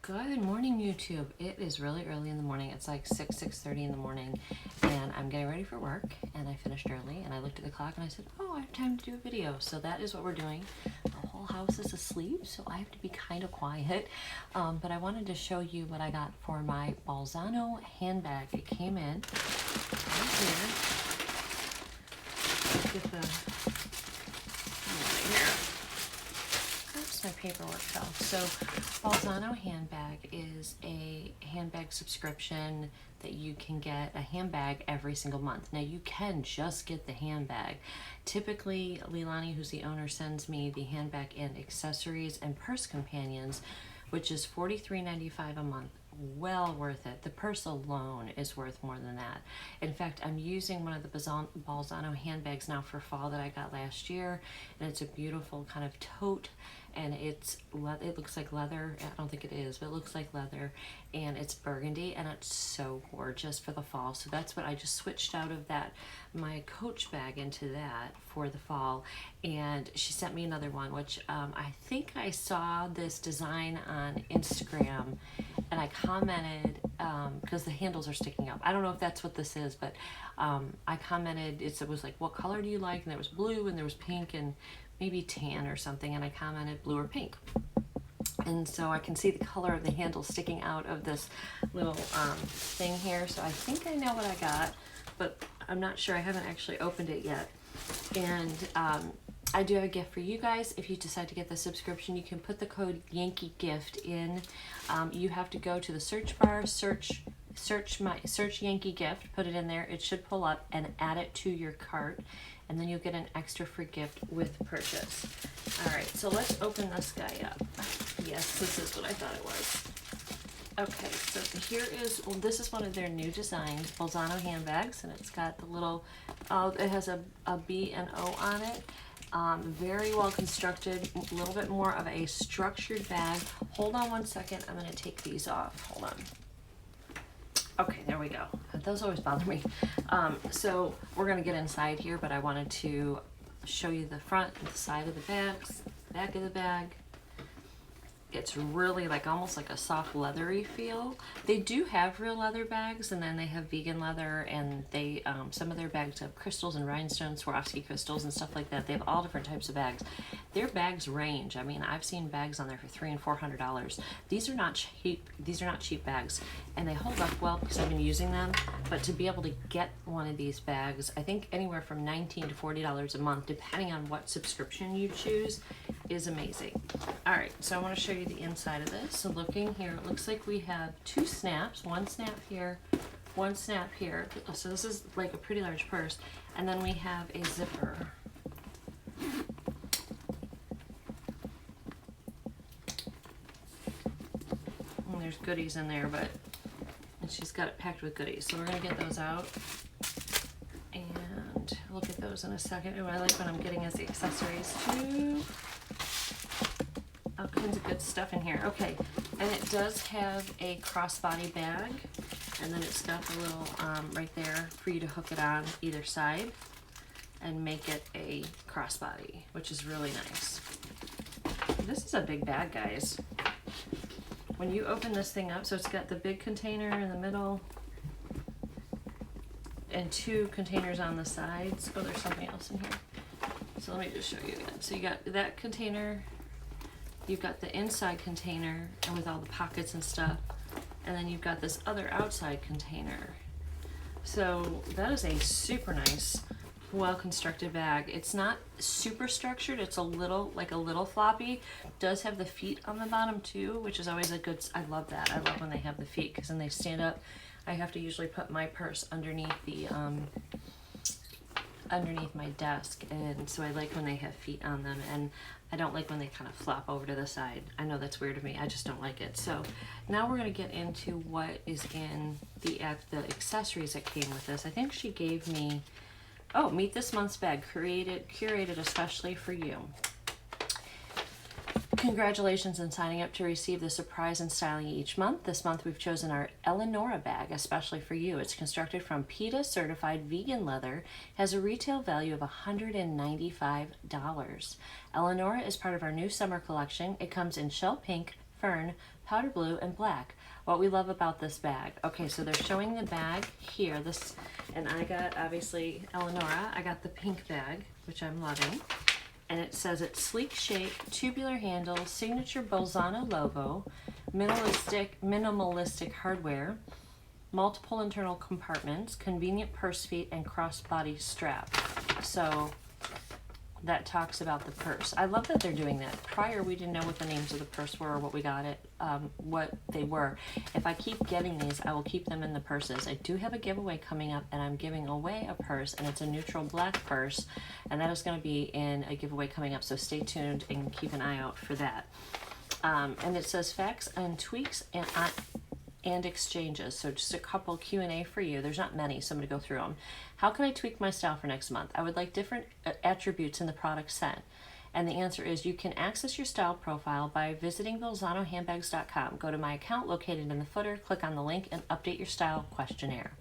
Good morning, YouTube. It is really early in the morning. It's like 6:30 in the morning, and I'm getting ready for work, and I finished early, and I looked at the clock, and I said, oh, I have time to do a video. So that is what we're doing. The whole house is asleep, so I have to be kind of quiet, but I wanted to show you what I got for my Bolzano handbag. It came in right here. Let's get the my paperwork fell. So Bolzano Handbag is a handbag subscription that you can get a handbag every single month. Now you can just get the handbag. Typically, Leilani, who's the owner, sends me the handbag and accessories and purse companions, which is $43.95 a month. Well worth it. The purse alone is worth more than that. In fact, I'm using one of the Bolzano handbags now for fall that I got last year, and it's a beautiful kind of tote, and it looks like leather. I don't think it is, but it looks like leather, and it's burgundy, and it's so gorgeous for the fall. So that's what I just switched out of my Coach bag into that for the fall. And she sent me another one, which I think I saw this design on Instagram, and I commented because the handles are sticking up. I don't know if that's what this is, but I commented. It was like, what color do you like? And there was blue, and there was pink, and maybe tan or something, and I commented blue or pink. And so I can see the color of the handle sticking out of this little thing here. So I think I know what I got, but I'm not sure. I haven't actually opened it yet. And I do have a gift for you guys. If you decide to get the subscription, you can put the code YANKEEGIFT in. You have to go to the search bar, search YANKEEGIFT, put it in there. It should pull up, and add it to your cart, and then you'll get an extra free gift with purchase. All right, so let's open this guy up. Yes, this is what I thought it was. Okay, so here is, well, this is one of their new designs, Bolzano handbags, and it's got the little, it has a B and O on it. Very well constructed, a little bit more of a structured bag. Hold on one second, I'm gonna take these off, hold on. Okay, there we go. Those always bother me. So we're gonna get inside here, but I wanted to show you the front and the side of the bags, back of the bag. It's really like almost like a soft leathery feel. They do have real leather bags, and then they have vegan leather, and they some of their bags have crystals and rhinestones, Swarovski crystals and stuff like that. They have all different types of bags. Their bags range. I mean, I've seen bags on there for $300 and $400. These are not cheap. These are not cheap bags, and they hold up well because I've been using them. But to be able to get one of these bags, I think anywhere from $19 to $40 a month, depending on what subscription you choose, is amazing. All right, so I want to show you the inside of this. So looking here, it looks like we have two snaps, one snap here, one snap here. So this is like a pretty large purse. And then we have a zipper. And there's goodies in there, and she's got it packed with goodies. So we're gonna get those out and look at those in a second. Oh, I like what I'm getting as the accessories too. All kinds of good stuff in here. Okay, and it does have a crossbody bag, and then it's got the little right there for you to hook it on either side and make it a crossbody, which is really nice. This is a big bag, guys. When you open this thing up, so it's got the big container in the middle and two containers on the sides. Oh, there's something else in here. So let me just show you again. So you got that container, you've got the inside container and with all the pockets and stuff, and then you've got this other outside container. So that is a super nice, well-constructed bag. It's not super structured. It's a little floppy. It does have the feet on the bottom too, which is always a good, I love that. I love when they have the feet because then they stand up. I have to usually put my purse underneath the underneath my desk, and so I like when they have feet on them, and I don't like when they kind of flop over to the side. I know that's weird to me. I just don't like it. So now we're going to get into what is in the accessories that came with this. I think she gave me, oh, meet this month's bag, curated especially for you. Congratulations on signing up to receive the surprise and styling each month. This month we've chosen our Eleonora bag, especially for you. It's constructed from PETA certified vegan leather, has a retail value of $195. Eleonora is part of our new summer collection. It comes in shell pink, fern, powder blue, and black. What we love about this bag. Okay, so they're showing the bag here. This, and I got, obviously, Eleonora, I got the pink bag, which I'm loving. And it says it's sleek shape, tubular handle, signature Bolzano logo, minimalistic hardware, multiple internal compartments, convenient purse feet, and crossbody strap. So that talks about the purse. I love that they're doing that. Prior, we didn't know what the names of the purse were or what we got it, what they were. If I keep getting these, I will keep them in the purses. I do have a giveaway coming up, and I'm giving away a purse, and it's a neutral black purse, and that is going to be in a giveaway coming up, so stay tuned and keep an eye out for that. And it says facts and tweaks and exchanges. So just a couple Q&A for you. There's not many, so I'm going to go through them. How can I tweak my style for next month? I would like different attributes in the product set. And the answer is you can access your style profile by visiting BolzanoHandbags.com. Go to my account located in the footer, click on the link, and update your style questionnaire.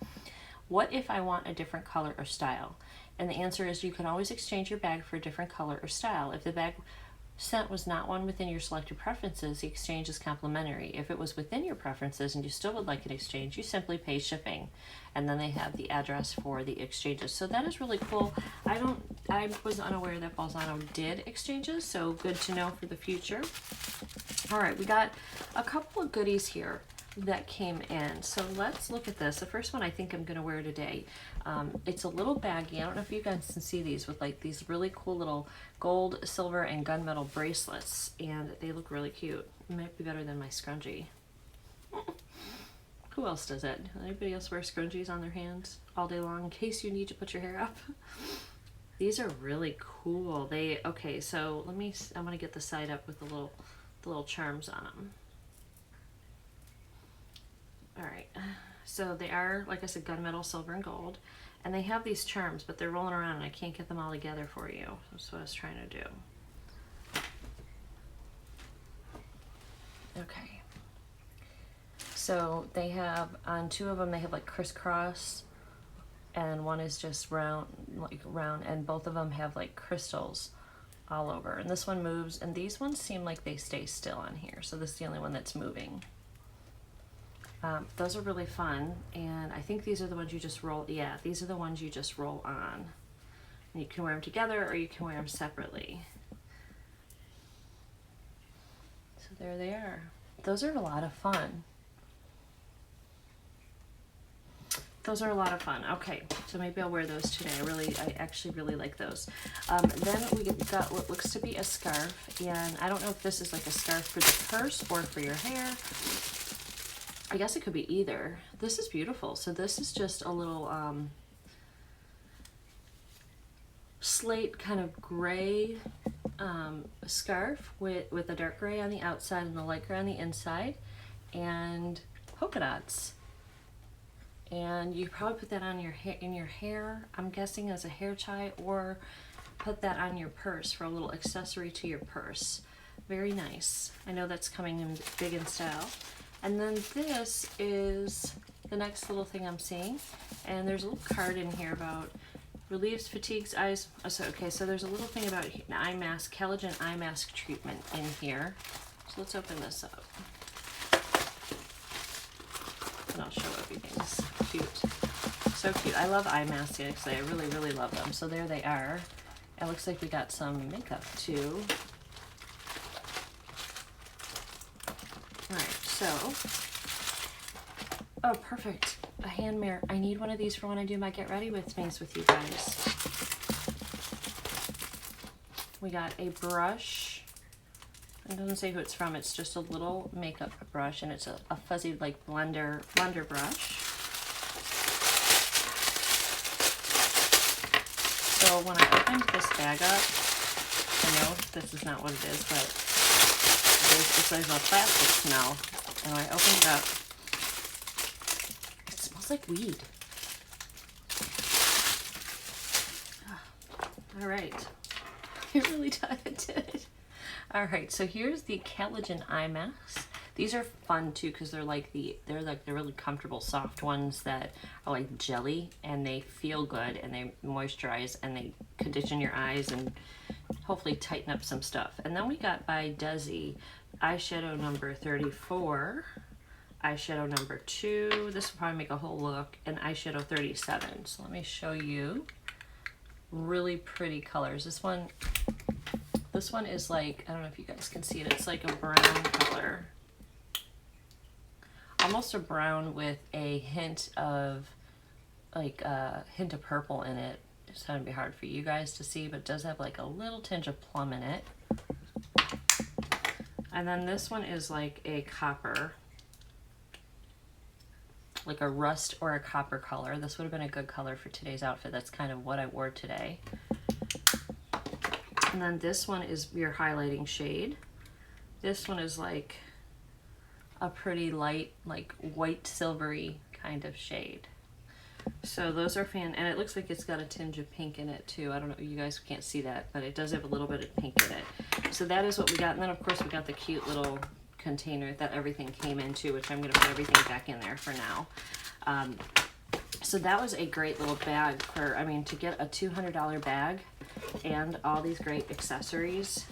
What if I want a different color or style? And the answer is you can always exchange your bag for a different color or style. If the bag sent was not one within your selected preferences, the exchange is complimentary. If it was within your preferences and you still would like an exchange, you simply pay shipping. And then they have the address for the exchanges. So that is really cool. I was unaware that Bolzano did exchanges, so good to know for the future. All right, we got a couple of goodies here that came in. So let's look at this. The first one I think I'm gonna wear today. It's a little baggy. I don't know if you guys can see these with like these really cool little gold, silver, and gunmetal bracelets, and they look really cute. It might be better than my scrunchie. Who else does it? Anybody else wear scrunchies on their hands all day long in case you need to put your hair up? These are really cool. Okay, so I'm gonna get the side up with the little charms on them. All right, so they are, like I said, gunmetal, silver, and gold. And they have these charms, but they're rolling around and I can't get them all together for you. That's what I was trying to do. Okay. So they have, on two of them, they have like crisscross, and one is just round, and both of them have like crystals all over. And this one moves, and these ones seem like they stay still on here. So this is the only one that's moving. Those are really fun, and I think these are the ones you just roll, yeah, these are the ones you just roll on. And you can wear them together or you can wear them separately. So there they are. Those are a lot of fun. Those are a lot of fun. Okay, so maybe I'll wear those today. I actually really like those. Then we got what looks to be a scarf, and I don't know if this is like a scarf for the purse or for your hair. I guess it could be either. This is beautiful. So this is just a little slate kind of gray scarf with a dark gray on the outside and the light gray on the inside, and polka dots. And you probably put that on in your hair, I'm guessing, as a hair tie, or put that on your purse for a little accessory to your purse. Very nice. I know that's coming in big in style. And then this is the next little thing I'm seeing, and there's a little card in here about relieves fatigues eyes. Okay, so there's a little thing about an eye mask, collagen eye mask treatment in here. So let's open this up, and I'll show everything. It's cute, so cute. I love eye masks actually. I really, really love them. So there they are. It looks like we got some makeup too. All right. So, oh, perfect. A hand mirror. I need one of these for when I do my get ready with me's with you guys. We got a brush. It doesn't say who it's from. It's just a little makeup brush, and it's a fuzzy like blender brush. So when I opened this bag up, I know this is not what it is, but there's a plastic smell. And when I opened it up, it smells like weed. All right. It really did. All right, so here's the collagen eye masks. These are fun too because they're like the really comfortable soft ones that are like jelly, and they feel good, and they moisturize and they condition your eyes and hopefully tighten up some stuff. And then we got by Desi eyeshadow number 34, eyeshadow number 2, this will probably make a whole look, and eyeshadow 37. So let me show you. Really pretty colors. This one is like, I don't know if you guys can see it, it's like a brown color. Almost a brown with a hint of purple in it. It's going to be hard for you guys to see, but it does have like a little tinge of plum in it. And then this one is like a copper, like a rust or a copper color. This would have been a good color for today's outfit. That's kind of what I wore today. And then this one is your highlighting shade. This one is like a pretty light, like white silvery kind of shade. So those are and it looks like it's got a tinge of pink in it too. I don't know, you guys can't see that, but it does have a little bit of pink in it. So that is what we got. And then of course we got the cute little container that everything came into, which I'm gonna put everything back in there for now. So that was a great little bag for, I mean, to get a $200 bag and all these great accessories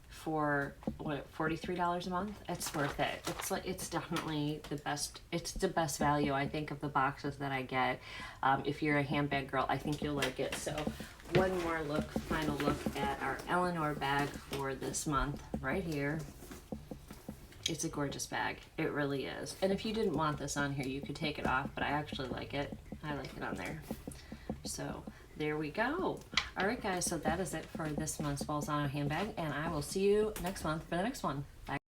for what, $43 a month. It's worth it. It's like, it's definitely the best. It's the best value, I think, of the boxes that I get. If you're a handbag girl, I think you'll like it. So one more look, final look at our Eleanor bag for this month right here. It's a gorgeous bag. It really is. And if you didn't want this on here, you could take it off, but I actually like it. I like it on there. So there we go. All right, guys, so that is it for this month's Bolzano handbag, and I will see you next month for the next one. Bye.